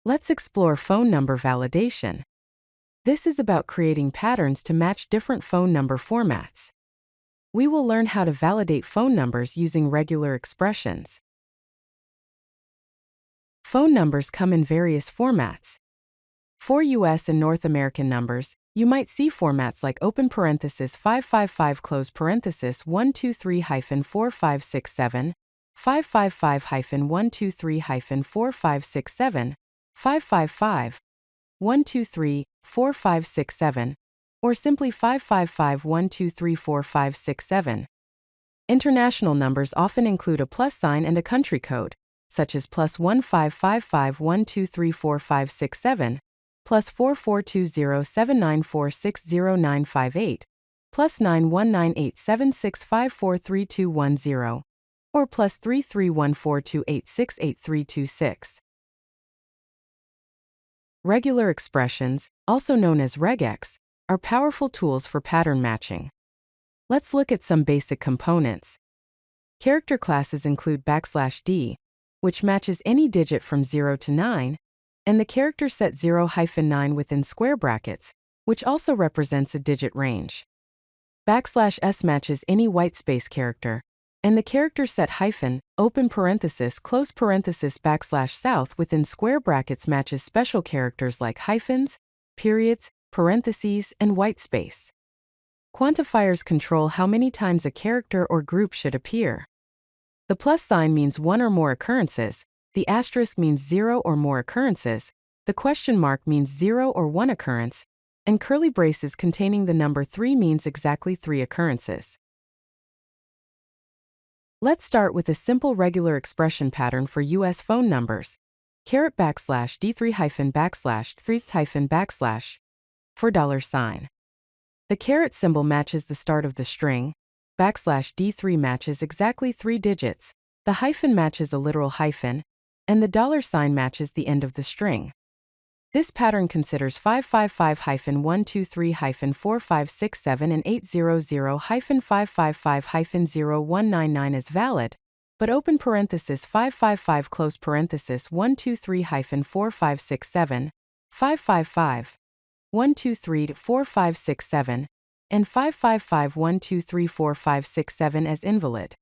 Let's explore phone number validation. This is about creating patterns to match different phone number formats. We will learn how to validate phone numbers using regular expressions. Phone numbers come in various formats. For US and North American numbers, you might see formats like open parenthesis 555 close parenthesis 123-4567, 555-123-4567, 555, 123-4567, or simply 555-123-4567. International numbers often include a plus sign and a country code, such as plus 1555-123-4567, plus 442079460958, plus 919876543210, or plus 331428683326. Regular expressions, also known as RegEx, are powerful tools for pattern matching. Let's look at some basic components. Character classes include \d, which matches any digit from 0 to 9, and the character set 0-9 within square brackets, which also represents a digit range. \s matches any whitespace character, and the character set hyphen, open parenthesis, close parenthesis \south within square brackets matches special characters like hyphens, periods, parentheses, and whitespace. Quantifiers control how many times a character or group should appear. The plus sign means one or more occurrences, the asterisk means 0 or more occurrences, the question mark means 0 or 1 occurrence, and curly braces containing the number 3 means exactly 3 occurrences. Let's start with a simple regular expression pattern for US phone numbers. $D3 \3 for $. The caret symbol matches the start of the string, \D3 matches exactly 3 digits, the hyphen matches a literal hyphen, and the $sign matches the end of the string. This pattern considers 555-123-4567 and 800-555-0199 as valid, but open parenthesis 555 close parenthesis 123-4567, 555, 123-4567, and 555-123-4567 as invalid.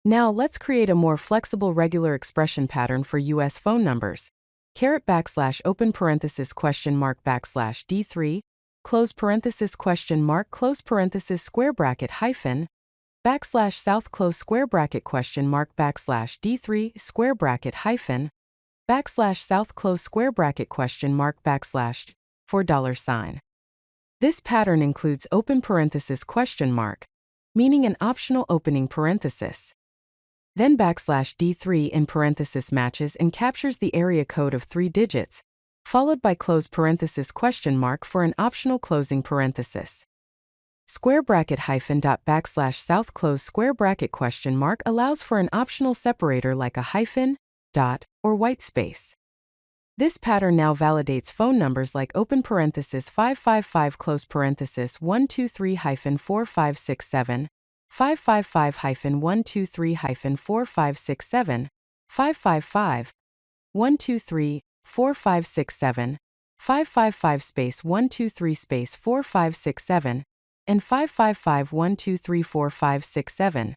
Now let's create a more flexible regular expression pattern for US phone numbers. \open parenthesis $D3, close parenthesis close parenthesis square bracket hyphen, \south close square bracket $D3 square bracket hyphen, \south close square bracket for $. This pattern includes open parenthesis meaning an optional opening parenthesis. Then \D3 in parenthesis matches and captures the area code of 3 digits, followed by close parenthesis for an optional closing parenthesis. Square bracket hyphen dot \south close square bracket allows for an optional separator like a hyphen, dot, or whitespace. This pattern now validates phone numbers like open parenthesis 555 close parenthesis 123-4567, 555-123-4567, 555, 123-4567, 555-123-4567, and 555-123-4567.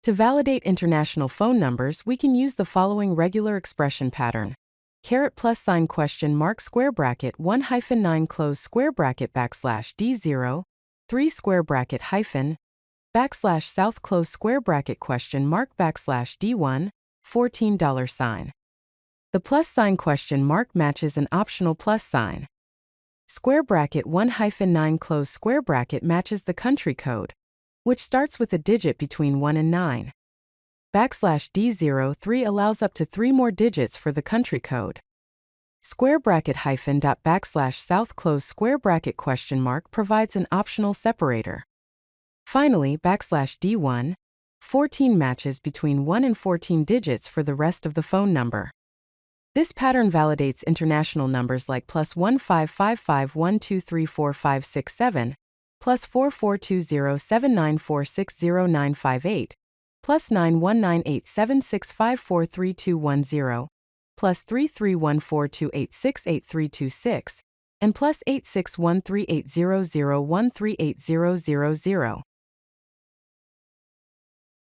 To validate international phone numbers, we can use the following regular expression pattern. $square bracket 1-9 close square bracket \D0, 3 square bracket hyphen, \south close square bracket $D1, $14. The plus sign matches an optional plus sign. Square bracket 1-9 close square bracket matches the country code, which starts with a digit between 1 and 9. \D0 3 allows up to 3 more digits for the country code. Square bracket hyphen dot \south close square bracket provides an optional separator. Finally, \D1, 14 matches between 1 and 14 digits for the rest of the phone number. This pattern validates international numbers like plus 1555-123-4567, plus 4420-79460958, +9198765432210, +33142868326, and +86138001380000.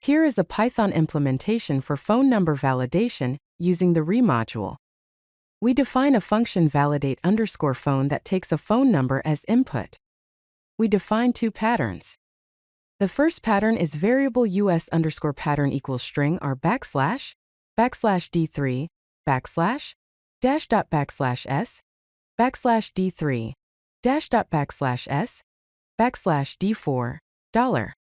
Here is a Python implementation for phone number validation using the RE module. We define a function validate_phone that takes a phone number as input. We define two patterns. The first pattern is variable US_pattern equals string r \d3 \s \d3 \s \d4 $.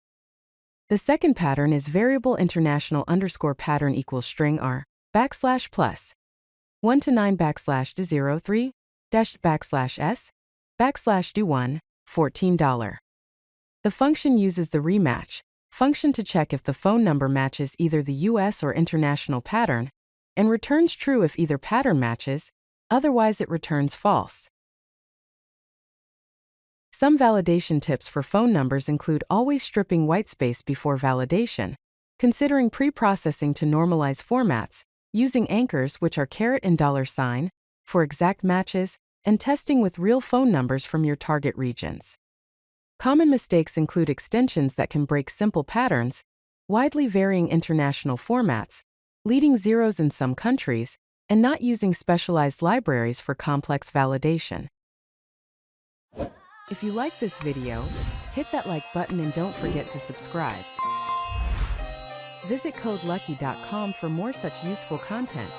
The second pattern is variable international_pattern equals string r +1 to 9 \d03 s \d1 $14. The function uses the rematch function to check if the phone number matches either the US or international pattern, and returns true if either pattern matches, otherwise it returns false. Some validation tips for phone numbers include always stripping whitespace before validation, considering pre-processing to normalize formats, using anchors which are caret and $, for exact matches, and testing with real phone numbers from your target regions. Common mistakes include extensions that can break simple patterns, widely varying international formats, leading zeros in some countries, and not using specialized libraries for complex validation. If you like this video, hit that like button and don't forget to subscribe. Visit CodeLucky.com for more such useful content.